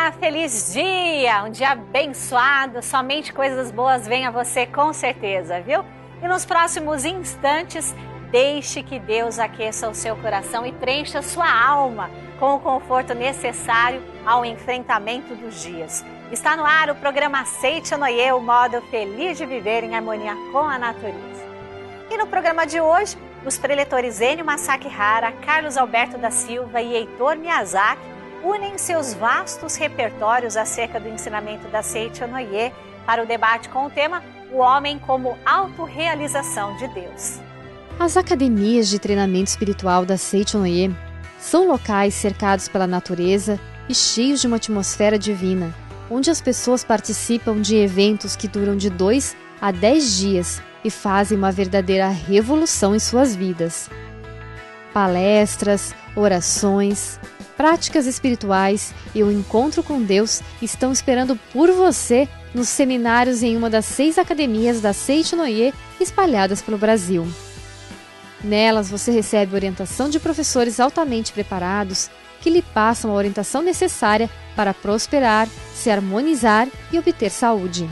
Olá, feliz dia, um dia abençoado, somente coisas boas vêm a você com certeza, viu? E nos próximos instantes, deixe que Deus aqueça o seu coração e preencha sua alma com o conforto necessário ao enfrentamento dos dias. Está no ar o programa Aceite Noie, o modo feliz de viver em harmonia com a natureza. E no programa de hoje, os preletores Enio Masaki Hara, Carlos Alberto da Silva e Heitor Miyazaki unem seus vastos repertórios acerca do ensinamento da Seiichi Noye para o debate com o tema O Homem como Autorrealização de Deus. As academias de treinamento espiritual da Seiichi Noye são locais cercados pela natureza e cheios de uma atmosfera divina, onde as pessoas participam de eventos que duram de 2 a 10 dias e fazem uma verdadeira revolução em suas vidas. Palestras, orações, práticas espirituais e o encontro com Deus estão esperando por você nos seminários em uma das 6 academias da Seiichi Noye espalhadas pelo Brasil. Nelas você recebe orientação de professores altamente preparados que lhe passam a orientação necessária para prosperar, se harmonizar e obter saúde.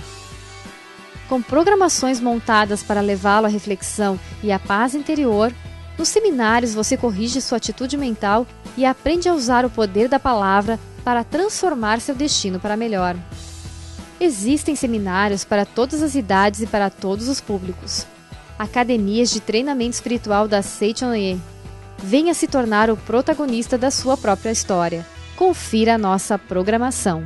Com programações montadas para levá-lo à reflexão e à paz interior, nos seminários você corrige sua atitude mental e aprende a usar o poder da palavra para transformar seu destino para melhor. Existem seminários para todas as idades e para todos os públicos. Academias de treinamento espiritual da Seiichi Noye. Venha se tornar o protagonista da sua própria história. Confira a nossa programação.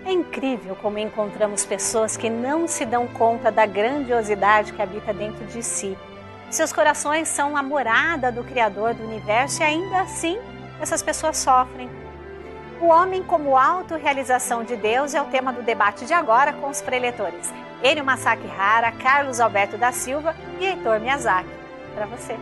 É incrível como encontramos pessoas que não se dão conta da grandiosidade que habita dentro de si. Seus corações são a morada do Criador do Universo e ainda assim essas pessoas sofrem. O homem como autorrealização de Deus é o tema do debate de agora com os preletores Enio Masaki Hara, Carlos Alberto da Silva e Heitor Miyazaki. Para você.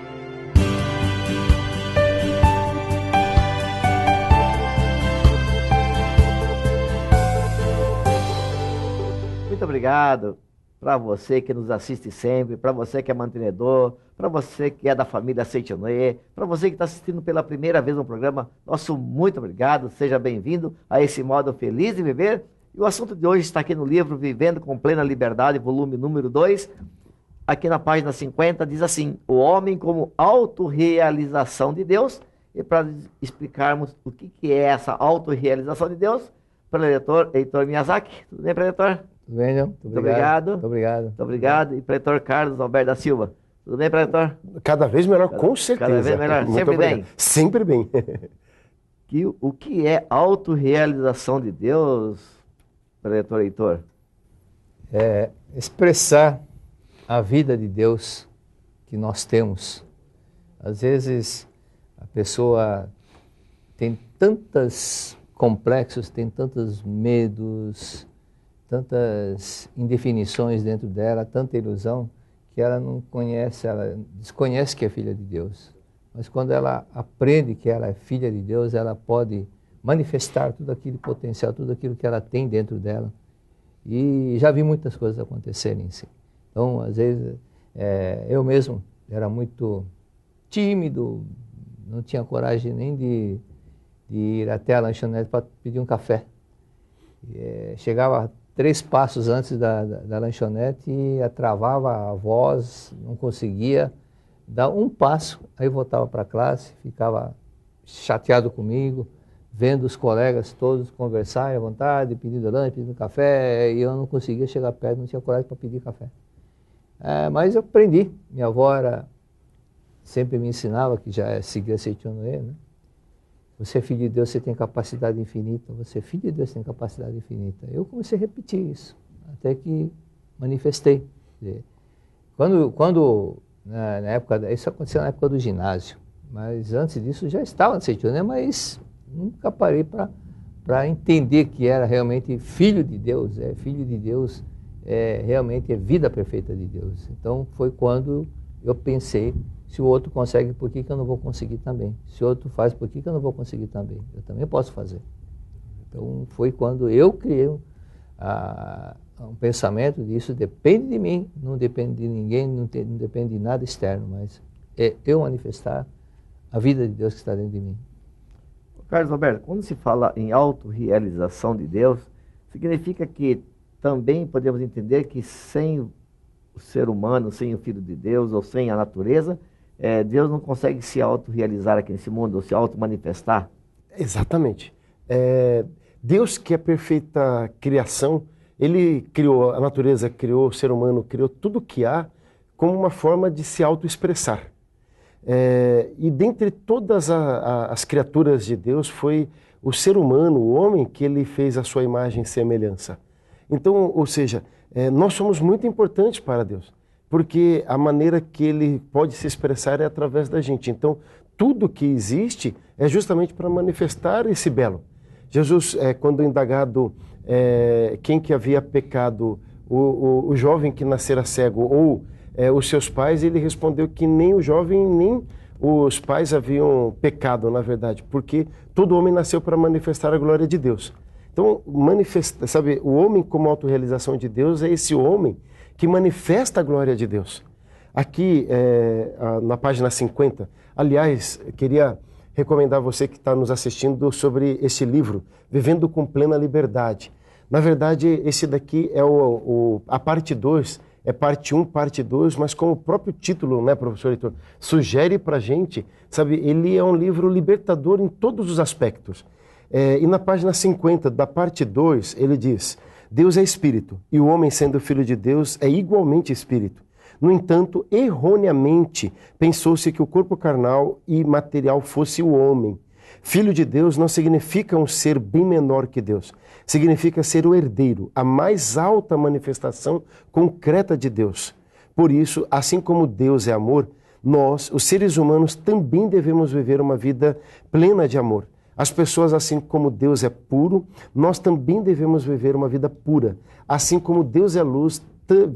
Muito obrigado para você que nos assiste sempre, para você que é mantenedor, para você que é da família Seiichi Noye, para você que está assistindo pela primeira vez no programa, nosso muito obrigado, seja bem-vindo a esse modo feliz de viver. E o assunto de hoje está aqui no livro Vivendo com Plena Liberdade, volume número 2, aqui na página 50, diz assim, o homem como autorrealização de Deus. E para explicarmos o que é essa autorrealização de Deus, preletor Heitor Miyazaki. Tudo bem, preletor? Tudo bem, não? Muito obrigado. Muito obrigado. Muito obrigado. E preletor Carlos Alberto da Silva. Tudo bem, preletor? Cada vez melhor, com certeza. Cada vez melhor. Muito Sempre obrigado. bem. Sempre bem. O que é autorrealização de Deus, preletor Heitor? É expressar a vida de Deus que nós temos. Às vezes a pessoa tem tantos complexos, tem tantos medos, tantas indefinições dentro dela, tanta ilusão, que ela não conhece, ela desconhece que é filha de Deus. Mas quando ela aprende que ela é filha de Deus, ela pode manifestar tudo aquele potencial, tudo aquilo que ela tem dentro dela. E já vi muitas coisas acontecerem assim. Então, às vezes, eu mesmo era muito tímido, não tinha coragem nem de ir até a lanchonete para pedir um café. Chegava 3 passos antes da lanchonete e travava a voz, não conseguia dar um passo, aí voltava para a classe, ficava chateado comigo, vendo os colegas todos conversarem à vontade, pedindo lanche, pedindo café, e eu não conseguia chegar perto, não tinha coragem para pedir café. Mas eu aprendi, minha avó sempre me ensinava, que já seguia Seitonê, né? Você é filho de Deus, você tem capacidade infinita. Você é filho de Deus, tem capacidade infinita. Eu comecei a repetir isso, até que manifestei. Na época, isso aconteceu na época do ginásio, mas antes disso já estava no Seitonê, mas nunca parei para entender que era realmente filho de Deus. Filho de Deus realmente é vida perfeita de Deus. Então foi quando eu pensei, se o outro consegue, por que eu não vou conseguir também? Se o outro faz, por que eu não vou conseguir também? Eu também posso fazer. Então foi quando eu criei um pensamento de isso depende de mim, não depende de ninguém, não depende de nada externo, mas é eu manifestar a vida de Deus que está dentro de mim. Carlos Alberto, quando se fala em autorrealização de Deus, significa que também podemos entender que sem o ser humano, sem o Filho de Deus ou sem a natureza, Deus não consegue se autorrealizar aqui nesse mundo, ou se auto-manifestar? Exatamente. Deus, que é perfeita criação, Ele criou a natureza, criou o ser humano, criou tudo que há como uma forma de se auto-expressar. E dentre todas as criaturas de Deus, foi o ser humano, o homem, que Ele fez a sua imagem e semelhança. Então, ou seja, nós somos muito importantes para Deus, porque a maneira que Ele pode se expressar é através da gente. Então, tudo que existe é justamente para manifestar esse belo. Jesus, quando indagado quem que havia pecado, o jovem que nascera cego ou os seus pais, ele respondeu que nem o jovem nem os pais haviam pecado, na verdade, porque todo homem nasceu para manifestar a glória de Deus. Então, o homem como autorrealização de Deus é esse homem que manifesta a glória de Deus. Aqui, na página 50, aliás, queria recomendar a você que está nos assistindo sobre esse livro, Vivendo com Plena Liberdade. Na verdade, esse daqui é a parte 2, é parte 1, parte 2, mas como o próprio título, né, professor Heitor, sugere para a gente, sabe, ele é um livro libertador em todos os aspectos. E na página 50 da parte 2, ele diz: Deus é espírito, e o homem, sendo filho de Deus, é igualmente espírito. No entanto, erroneamente, pensou-se que o corpo carnal e material fosse o homem. Filho de Deus não significa um ser bem menor que Deus. Significa ser o herdeiro, a mais alta manifestação concreta de Deus. Por isso, assim como Deus é amor, nós, os seres humanos, também devemos viver uma vida plena de amor. As pessoas, assim como Deus é puro, nós também devemos viver uma vida pura. Assim como Deus é luz,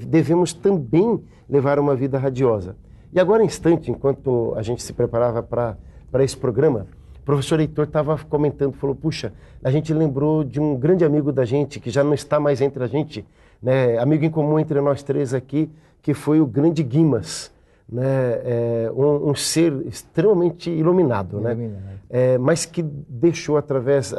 devemos também levar uma vida radiosa. E agora, em instante, enquanto a gente se preparava para esse programa, o professor Heitor estava comentando, falou, puxa, a gente lembrou de um grande amigo da gente, que já não está mais entre a gente, né, amigo em comum entre nós três aqui, que foi o grande Guimas, né, um ser extremamente iluminado, né, mas que deixou, através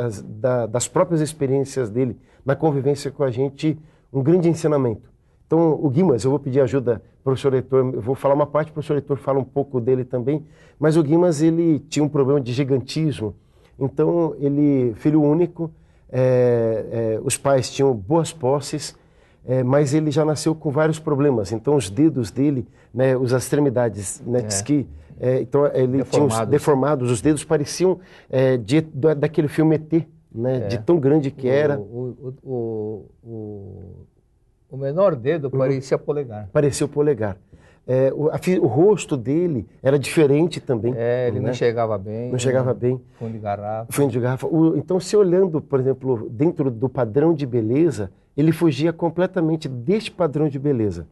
das próprias experiências dele, na convivência com a gente, um grande ensinamento. Então, o Guimas, eu vou pedir ajuda, professor Heitor, eu vou falar uma parte, o professor Heitor fala um pouco dele também, mas o Guimas, ele tinha um problema de gigantismo, então ele, filho único, os pais tinham boas posses, mas ele já nasceu com vários problemas, então os dedos dele, né, as extremidades, né, diz que, então ele tinha os deformados, os dedos pareciam daquele filme ET, né, de tão grande que era. O menor dedo parecia polegar. Parecia o polegar. O rosto dele era diferente também. Ele não chegava bem. Não chegava bem. Fundo de garrafa. Fundo de garrafa. Então, se olhando, por exemplo, dentro do padrão de beleza, ele fugia completamente deste padrão de beleza.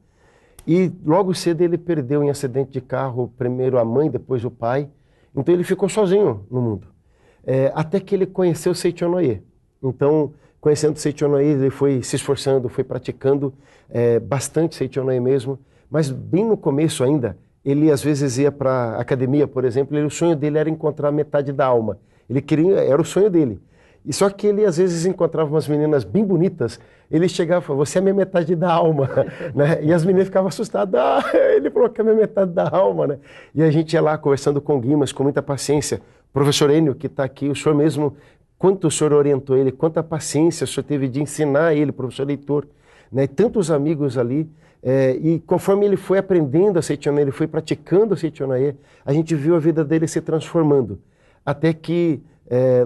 E logo cedo ele perdeu em acidente de carro, primeiro a mãe, depois o pai. Então ele ficou sozinho no mundo. Até que ele conheceu Seitonê. Então, conhecendo Seitonê, ele foi se esforçando, foi praticando bastante Seitonê mesmo, mas bem no começo ainda, ele às vezes ia para a academia, por exemplo, e o sonho dele era encontrar metade da alma. Ele queria, era o sonho dele. E só que ele às vezes encontrava umas meninas bem bonitas, ele chegava e falava, você é a minha metade da alma, né? E as meninas ficavam assustadas, ele falou que é a minha metade da alma, né? E a gente ia lá conversando com o Guimas, com muita paciência. Professor Enio, que está aqui, o senhor mesmo, quanto o senhor orientou ele, quanta paciência o senhor teve de ensinar ele, professor Heitor, né? Tantos amigos ali, e conforme ele foi aprendendo a Seichonoye, ele foi praticando a Seichonoye, a gente viu a vida dele se transformando, até que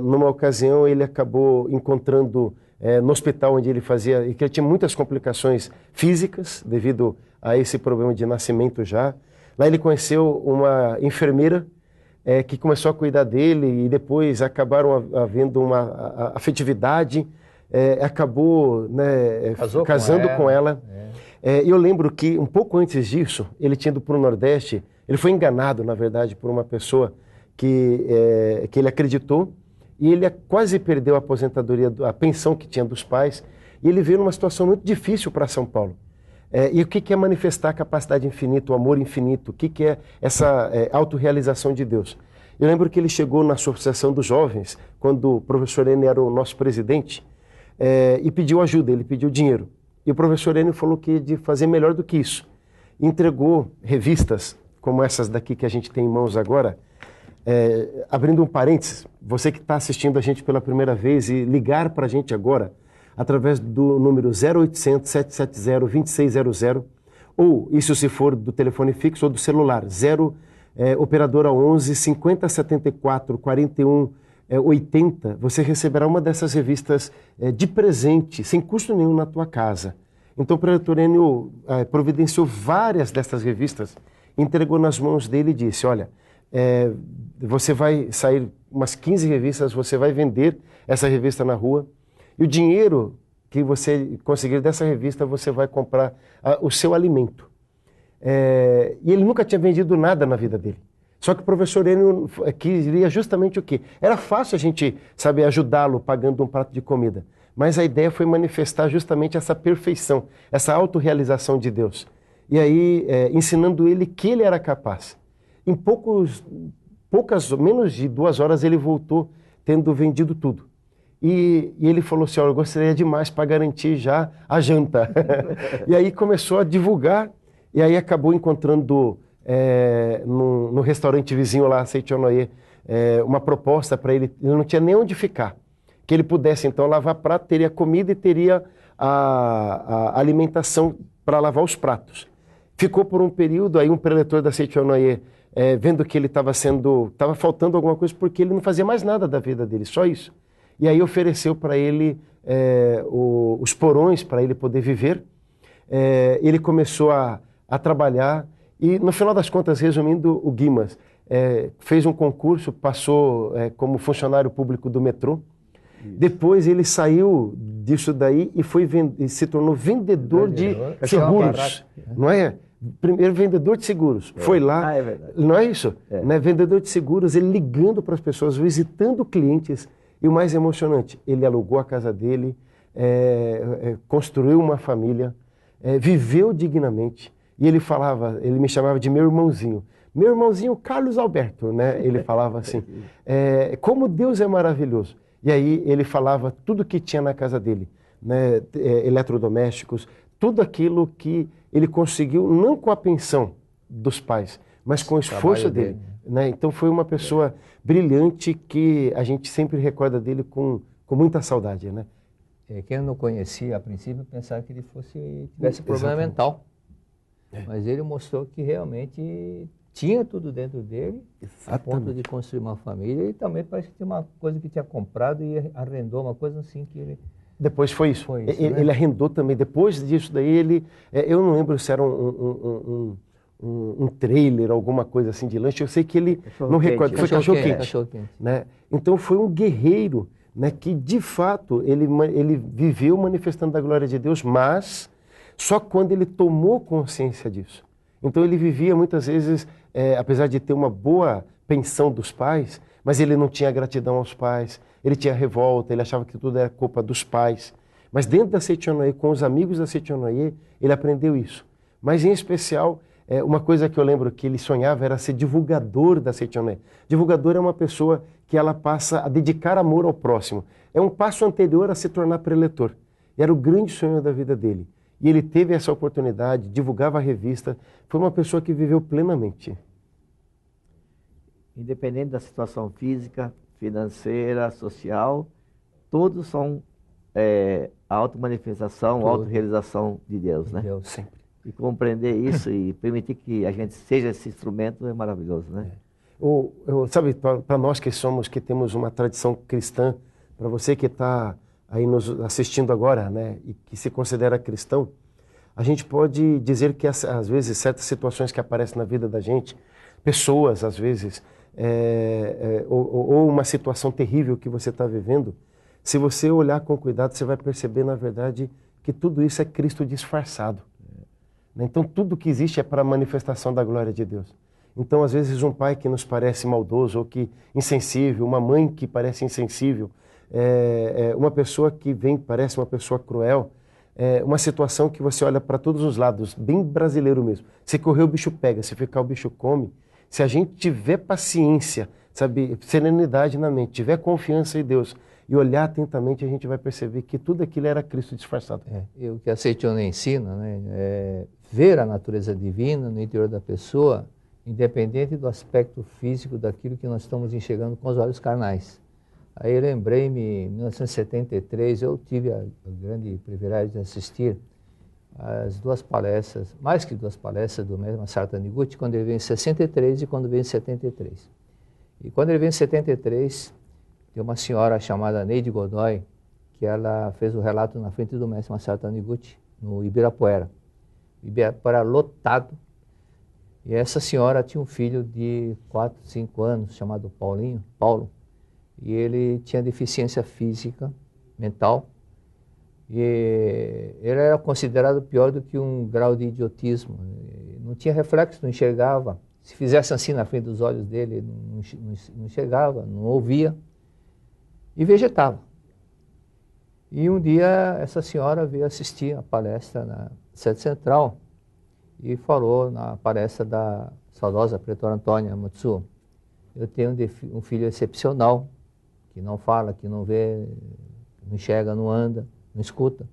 numa ocasião ele acabou encontrando no hospital onde ele fazia, e que ele tinha muitas complicações físicas devido a esse problema de nascimento já. Lá ele conheceu uma enfermeira que começou a cuidar dele e depois acabaram havendo uma afetividade, acabou, né, casando com ela. Eu lembro que um pouco antes disso, ele tinha ido para o Nordeste, ele foi enganado, na verdade, por uma pessoa que ele acreditou, e ele quase perdeu a aposentadoria, a pensão que tinha dos pais, e ele veio numa situação muito difícil para São Paulo. E o que é manifestar a capacidade infinita, o amor infinito? O que é essa autorrealização de Deus? Eu lembro que ele chegou na Associação dos Jovens, quando o professor Enio era o nosso presidente, e pediu ajuda, ele pediu dinheiro. E o professor Enio falou que de fazer melhor do que isso. Entregou revistas, como essas daqui que a gente tem em mãos agora. Abrindo um parênteses, você que está assistindo a gente pela primeira vez e ligar para a gente agora, através do número 0800 770 2600, ou isso se for do telefone fixo ou do celular, operadora 11 5074 41 80, você receberá uma dessas revistas de presente, sem custo nenhum na tua casa. Então o preletor Enio providenciou várias dessas revistas, entregou nas mãos dele e disse, olha, você vai sair umas 15 revistas, você vai vender essa revista na rua, e o dinheiro que você conseguir dessa revista, você vai comprar o seu alimento. E ele nunca tinha vendido nada na vida dele. Só que o professor Enio queria justamente o quê? Era fácil a gente, sabe, ajudá-lo pagando um prato de comida. Mas a ideia foi manifestar justamente essa perfeição, essa autorrealização de Deus. E aí, ensinando ele que ele era capaz. Em menos de 2 horas, ele voltou tendo vendido tudo. E ele falou assim, eu gostaria demais para garantir já a janta. E aí começou a divulgar, e aí acabou encontrando no restaurante vizinho lá, Seichonoye, uma proposta para ele não tinha nem onde ficar. Que ele pudesse então lavar prato, teria comida e teria a alimentação para lavar os pratos. Ficou por um período, aí um preletor da Seichonoye, vendo que ele estava faltando alguma coisa, porque ele não fazia mais nada da vida dele, só isso. E aí ofereceu para ele os porões para ele poder viver. Ele começou a trabalhar e, no final das contas, resumindo, o Guimas fez um concurso, passou como funcionário público do metrô. Isso. Depois ele saiu disso daí e se tornou vendedor de seguros, não é? Primeiro vendedor de seguros, foi lá, não é isso? Né? Vendedor de seguros, ele ligando para as pessoas, visitando clientes, e o mais emocionante, ele alugou a casa dele, construiu uma família, viveu dignamente, e ele me chamava de meu irmãozinho Carlos Alberto, né? Ele falava assim, como Deus é maravilhoso. E aí ele falava tudo que tinha na casa dele, né? Eletrodomésticos, tudo aquilo que ele conseguiu, não com a pensão dos pais, mas com o esforço dele. Né? Então foi uma pessoa brilhante que a gente sempre recorda dele com muita saudade. Né? Quem eu não conhecia, a princípio, pensava que ele tivesse problema mental. Mas ele mostrou que realmente tinha tudo dentro dele, a ponto de construir uma família, e também parece que tinha uma coisa que tinha comprado e arrendou, uma coisa assim que ele... Depois foi isso. Ele arrendou também. Depois disso daí, eu não lembro se era um trailer, alguma coisa assim de lanche. Eu sei que ele, não recordo, foi cachorro-quente. Né? Então foi um guerreiro, né, que de fato ele viveu manifestando a glória de Deus, mas só quando ele tomou consciência disso. Então ele vivia muitas vezes, apesar de ter uma boa pensão dos pais, mas ele não tinha gratidão aos pais, ele tinha revolta, ele achava que tudo era culpa dos pais. Mas dentro da Seichonoye, com os amigos da Seichonoye, ele aprendeu isso. Mas em especial, Uma coisa que eu lembro que ele sonhava era ser divulgador da Seitonoye. Divulgador é uma pessoa que ela passa a dedicar amor ao próximo. É um passo anterior a se tornar preletor. Era o grande sonho da vida dele. E ele teve essa oportunidade, divulgava a revista. Foi uma pessoa que viveu plenamente. Independente da situação física, financeira, social, todos são a automanifestação, a autorrealização de Deus, né? Deus, sempre. E compreender isso e permitir que a gente seja esse instrumento é maravilhoso, né? Sabe, para nós que temos uma tradição cristã, para você que está aí nos assistindo agora, né, e que se considera cristão, a gente pode dizer que às vezes certas situações que aparecem na vida da gente, pessoas às vezes, ou uma situação terrível que você está vivendo, se você olhar com cuidado, você vai perceber, na verdade, que tudo isso é Cristo disfarçado. Então, tudo que existe é para a manifestação da glória de Deus. Então, às vezes, um pai que nos parece maldoso ou que insensível, uma mãe que parece insensível, uma pessoa que parece uma pessoa cruel, uma situação que você olha para todos os lados, bem brasileiro mesmo. Se correr, o bicho pega, se ficar, o bicho come. Se a gente tiver paciência, sabe, serenidade na mente, tiver confiança em Deus e olhar atentamente, a gente vai perceber que tudo aquilo era Cristo disfarçado. E o que a Seitonoye ensina, né, é ver a natureza divina no interior da pessoa, independente do aspecto físico daquilo que nós estamos enxergando com os olhos carnais. Aí lembrei-me, em 1973, eu tive o grande privilégio de assistir as duas palestras, mais que duas palestras do mesmo Sarta Niguchi, quando ele veio em 63 e quando veio em 73. E quando ele veio em 73, tem uma senhora chamada Neide Godoy, que ela fez o relato na frente do mestre Sarta Niguchi, no Ibirapuera. Ibirapuera lotado. E essa senhora tinha um filho de 4, 5 anos, chamado Paulo, e ele tinha deficiência física, mental, e ele era considerado pior do que um grau de idiotismo. Não tinha reflexo, não enxergava. Se fizesse assim na frente dos olhos dele, não enxergava, não ouvia, e vegetava. E um dia essa senhora veio assistir a palestra na sede central e falou na palestra da saudosa pretora Antônia Matsuo: eu tenho um filho excepcional, que não fala, que não vê, não enxerga, não anda, não escuta.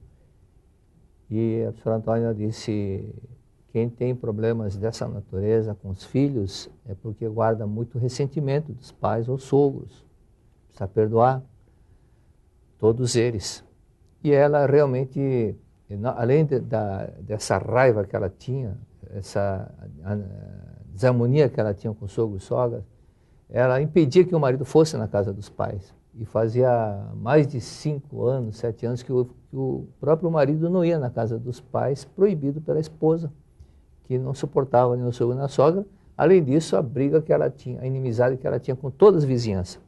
E a professora Antônia disse: quem tem problemas dessa natureza com os filhos é porque guarda muito ressentimento dos pais ou sogros. Precisa perdoar todos eles. E ela realmente, além dessa raiva que ela tinha, essa desarmonia que ela tinha com sogro e sogra, ela impedia que o marido fosse na casa dos pais. E fazia mais de 5 anos, 7 anos que o próprio marido não ia na casa dos pais, proibido pela esposa, que não suportava nem o sogro nem a sogra. Além disso, a briga que ela tinha, a inimizade que ela tinha com todas as vizinhanças.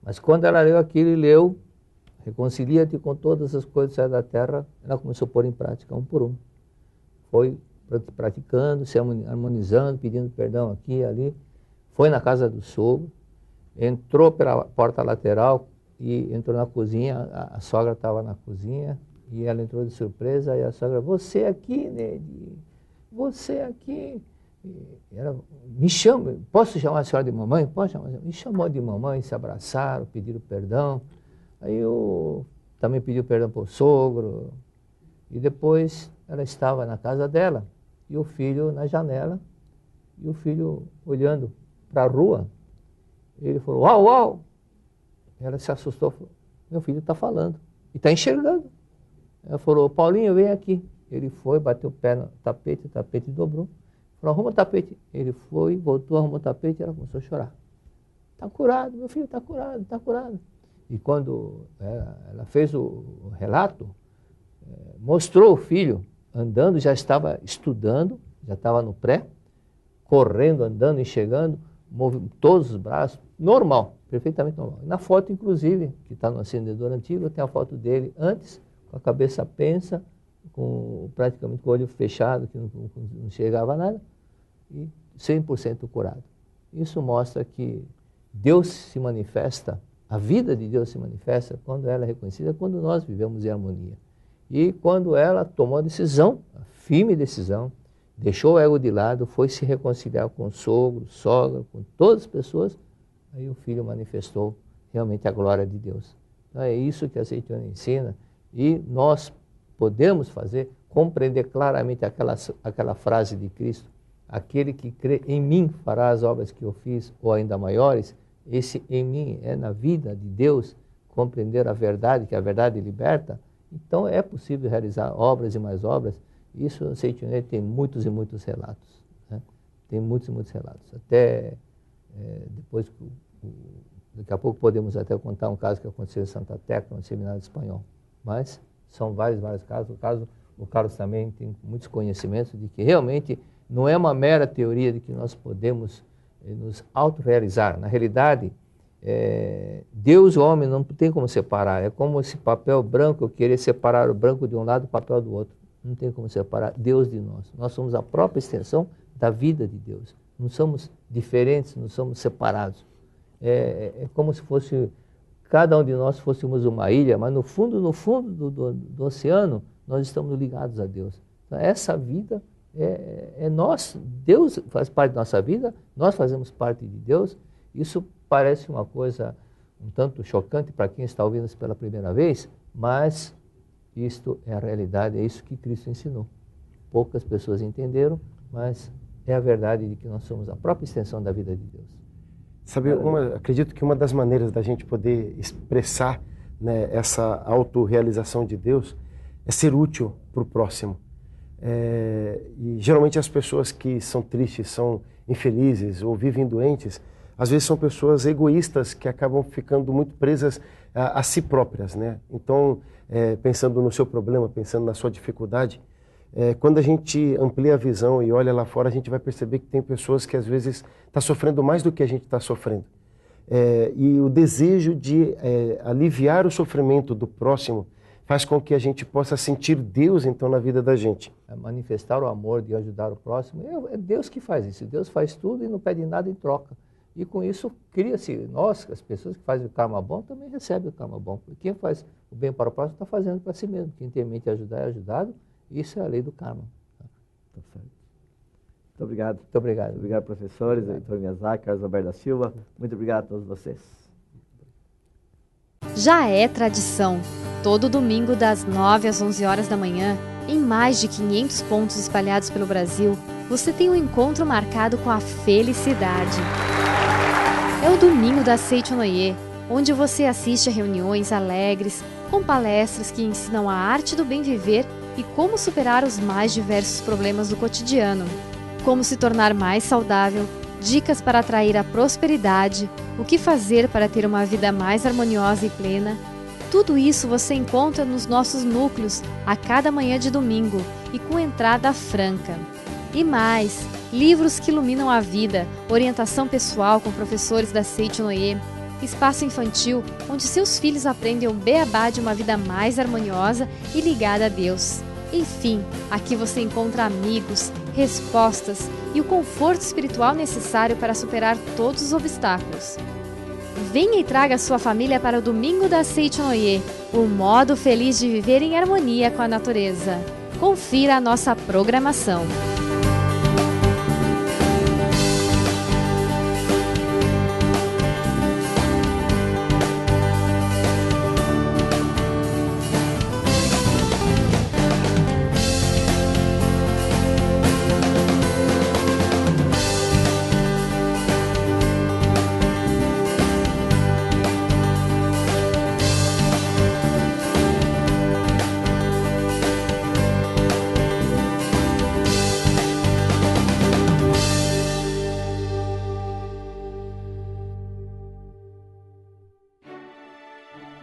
Mas quando ela leu aquilo e leu, reconcilia-te com todas as coisas da terra, ela começou a pôr em prática um por um. Foi praticando, se harmonizando, pedindo perdão aqui e ali. Foi na casa do sogro, entrou pela porta lateral e entrou na cozinha. A sogra estava na cozinha e ela entrou de surpresa. E a sogra: você aqui, Neide? Você aqui? Ela: me chama, posso chamar a senhora de mamãe? Posso chamar? Me chamou de mamãe, se abraçaram, pediram perdão. Aí eu também pedi perdão para o sogro. E depois ela estava na casa dela e o filho na janela, e o filho olhando para a rua. Ele falou: uau, uau! Ela se assustou, falou: meu filho está falando e está enxergando. Ela falou: Paulinho, vem aqui. Ele foi, bateu o pé no tapete, o tapete dobrou. Falou: arruma o tapete. Ele foi, voltou, arrumou o tapete e ela começou a chorar. Está curado, meu filho está curado, está curado. E quando ela fez o relato, mostrou o filho andando, já estava estudando, já estava no pré, correndo, andando, enxergando, todos os braços, normal, perfeitamente normal. Na foto, inclusive, que está no acendedor antigo, tem a foto dele antes, com a cabeça pensa, praticamente com o olho fechado, que não chegava nada, e 100% curado. Isso mostra que Deus se manifesta, a vida de Deus se manifesta quando ela é reconhecida, quando nós vivemos em harmonia. E quando ela tomou a decisão, a firme decisão, deixou o ego de lado, foi se reconciliar com o sogro, sogra, com todas as pessoas, aí o filho manifestou realmente a glória de Deus. Então é isso que a Seitione ensina, e nós podemos fazer, compreender claramente aquela frase de Cristo: aquele que crê em mim fará as obras que eu fiz, ou ainda maiores. Esse em mim é na vida de Deus, compreender a verdade, que a verdade liberta. Então é possível realizar obras e mais obras. Isso a Seitione tem muitos e muitos relatos, né? Tem muitos e muitos relatos. Até depois, daqui a pouco podemos até contar um caso que aconteceu em Santa Tecla, no seminário espanhol. Mas são vários casos. O Carlos também tem muitos conhecimentos de que realmente não é uma mera teoria de que nós podemos nos autorrealizar. Na realidade, Deus e o homem não tem como separar. É como esse papel branco, eu querer separar o branco de um lado e o papel do outro. Não tem como separar Deus de nós. Nós somos a própria extensão da vida de Deus. Não somos diferentes, não somos separados. É como se fosse, cada um de nós fôssemos uma ilha, mas no fundo do oceano, nós estamos ligados a Deus. Então, essa vida é nós. Deus faz parte da nossa vida, nós fazemos parte de Deus. Isso parece uma coisa um tanto chocante para quem está ouvindo isso pela primeira vez, mas isto é a realidade, é isso que Cristo ensinou. Poucas pessoas entenderam, mas é a verdade de que nós somos a própria extensão da vida de Deus. Sabe, acredito que uma das maneiras da gente poder expressar, né, essa autorrealização de Deus é ser útil para o próximo. E geralmente as pessoas que são tristes, são infelizes ou vivem doentes, às vezes são pessoas egoístas que acabam ficando muito presas a si próprias, né? Então, pensando no seu problema, pensando na sua dificuldade, quando a gente amplia a visão e olha lá fora, a gente vai perceber que tem pessoas que às vezes estão sofrendo mais do que a gente está sofrendo. E o desejo de aliviar o sofrimento do próximo faz com que a gente possa sentir Deus, então, na vida da gente. Manifestar o amor de ajudar o próximo, é Deus que faz isso. Deus faz tudo e não pede nada em troca. E com isso, cria-se, nós, as pessoas que fazem o karma bom, também recebem o karma bom. Porque quem faz o bem para o próximo está fazendo para si mesmo. Quem tem em mente ajudar é ajudado. Isso é a lei do karma. Tá certo. Muito obrigado. Muito obrigado. Muito obrigado, professores, Heitor Miyazaki, Carlos Alberto da Silva. Muito obrigado a todos vocês. Já é tradição. Todo domingo, das 9 às 11 horas da manhã, em mais de 500 pontos espalhados pelo Brasil, você tem um encontro marcado com a felicidade. É o Domingo da Seichonoye, onde você assiste a reuniões alegres, com palestras que ensinam a arte do bem viver e como superar os mais diversos problemas do cotidiano, como se tornar mais saudável, dicas para atrair a prosperidade, o que fazer para ter uma vida mais harmoniosa e plena. Tudo isso você encontra nos nossos núcleos a cada manhã de domingo e com entrada franca. E mais, livros que iluminam a vida, orientação pessoal com professores da Seichonoye, espaço infantil onde seus filhos aprendem o beabá de uma vida mais harmoniosa e ligada a Deus. Enfim, aqui você encontra amigos, respostas e o conforto espiritual necessário para superar todos os obstáculos. Venha e traga sua família para o Domingo da Seichonoye, o modo feliz de viver em harmonia com a natureza. Confira a nossa programação.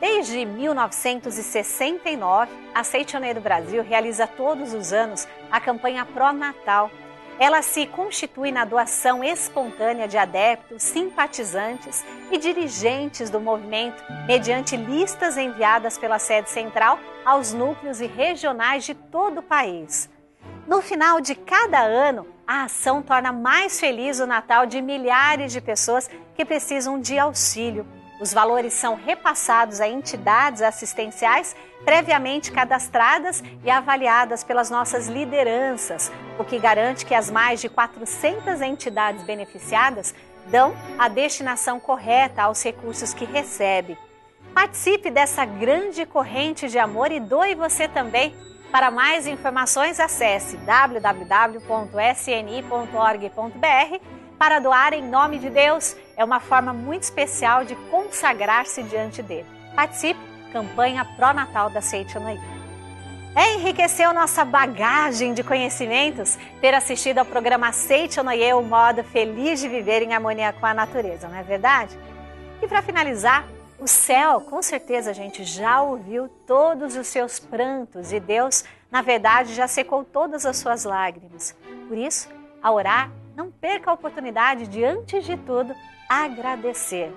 Desde 1969, a Seichonoye do Brasil realiza todos os anos a campanha Pró-Natal. Ela se constitui na doação espontânea de adeptos, simpatizantes e dirigentes do movimento, mediante listas enviadas pela sede central aos núcleos e regionais de todo o país. No final de cada ano, a ação torna mais feliz o Natal de milhares de pessoas que precisam de auxílio. Os valores são repassados a entidades assistenciais previamente cadastradas e avaliadas pelas nossas lideranças, o que garante que as mais de 400 entidades beneficiadas dão a destinação correta aos recursos que recebe. Participe dessa grande corrente de amor e doe você também. Para mais informações, acesse www.sni.org.br. Para doar em nome de Deus é uma forma muito especial de consagrar-se diante dele. Participe, campanha pró-natal da Seichonoye. Enriqueceu nossa bagagem de conhecimentos ter assistido ao programa Seichonoye, o modo feliz de viver em harmonia com a natureza, não é verdade? E para finalizar, o céu, com certeza a gente já ouviu todos os seus prantos e Deus, na verdade, já secou todas as suas lágrimas. Por isso, ao orar, não perca a oportunidade de, antes de tudo, agradecer.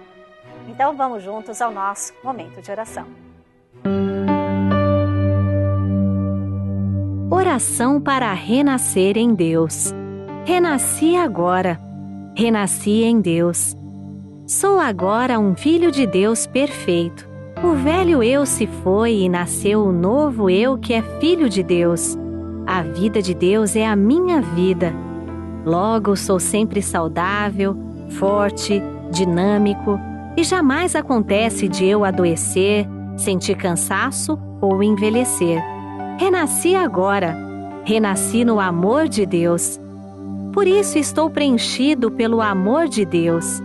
Então vamos juntos ao nosso momento de oração. Oração para renascer em Deus. Renasci agora. Renasci em Deus. Sou agora um filho de Deus perfeito. O velho eu se foi e nasceu o novo eu que é filho de Deus. A vida de Deus é a minha vida. Logo sou sempre saudável, forte, dinâmico e jamais acontece de eu adoecer, sentir cansaço ou envelhecer. Renasci agora. Renasci no amor de Deus. Por isso estou preenchido pelo amor de Deus.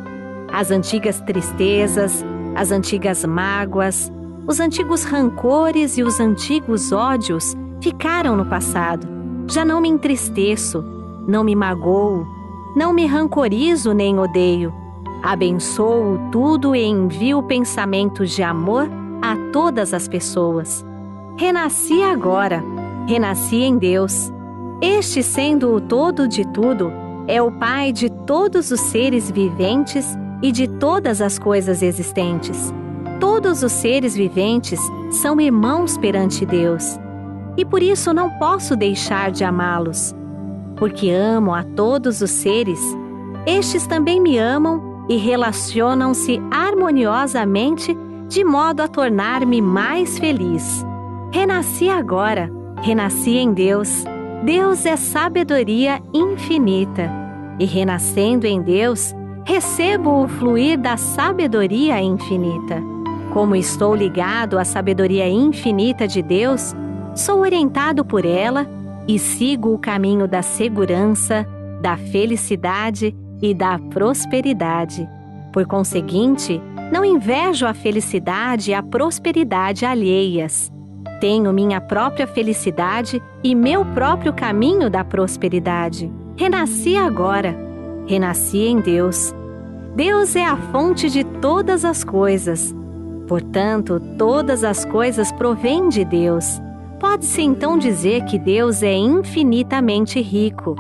As antigas tristezas, as antigas mágoas, os antigos rancores e os antigos ódios ficaram no passado. Já não me entristeço, não me magoo, não me rancorizo nem odeio. Abençoo tudo e envio pensamentos de amor a todas as pessoas. Renasci agora, renasci em Deus. Este, sendo o todo de tudo, é o Pai de todos os seres viventes e de todas as coisas existentes. Todos os seres viventes são irmãos perante Deus. E por isso não posso deixar de amá-los. Porque amo a todos os seres, estes também me amam e relacionam-se harmoniosamente de modo a tornar-me mais feliz. Renasci agora, renasci em Deus. Deus é sabedoria infinita. E renascendo em Deus, recebo o fluir da sabedoria infinita. Como estou ligado à sabedoria infinita de Deus, sou orientado por ela e sigo o caminho da segurança, da felicidade e da prosperidade. Por conseguinte, não invejo a felicidade e a prosperidade alheias. Tenho minha própria felicidade e meu próprio caminho da prosperidade. Renasci agora. Renasci em Deus. Deus é a fonte de todas as coisas. Portanto, todas as coisas provêm de Deus. Pode-se então dizer que Deus é infinitamente rico.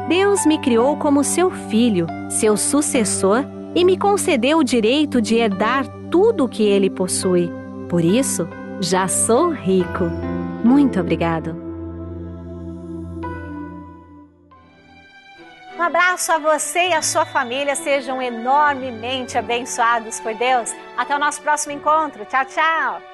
Deus me criou como seu filho, seu sucessor, e me concedeu o direito de herdar tudo o que ele possui. Por isso, já sou rico. Muito obrigado. Um abraço a você e a sua família. Sejam enormemente abençoados por Deus. Até o nosso próximo encontro. Tchau, tchau.